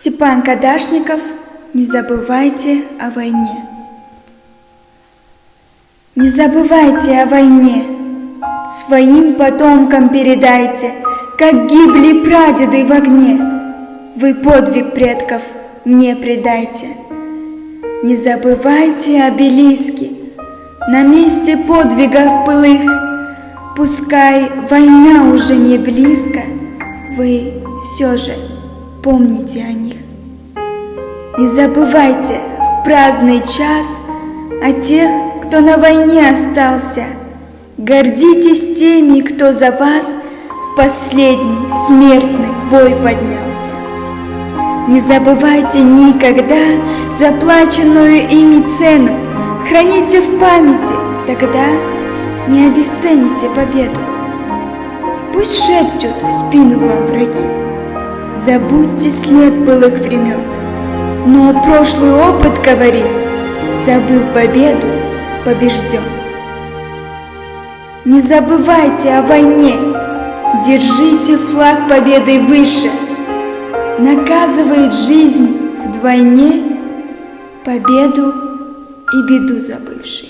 Степан Кадашников. Не забывайте о войне. Не забывайте о войне, своим потомкам передайте, как гибли прадеды в огне. Вы подвиг предков не предайте. Не забывайте обелиски на месте подвигов былых. Пускай война уже не близко, вы все же помните о них. Не забывайте в праздный час о тех, кто на войне остался. Гордитесь теми, кто за вас в последний смертный бой поднялся. Не забывайте никогда заплаченную ими цену. Храните в памяти, тогда не обесцените победу. Пусть шепчут в спину вам враги: забудьте след былых времен. Но прошлый опыт говорит: забыл победу, побежден. Не забывайте о войне, держите флаг победы выше. Наказывает жизнь вдвойне победу и беду забывших.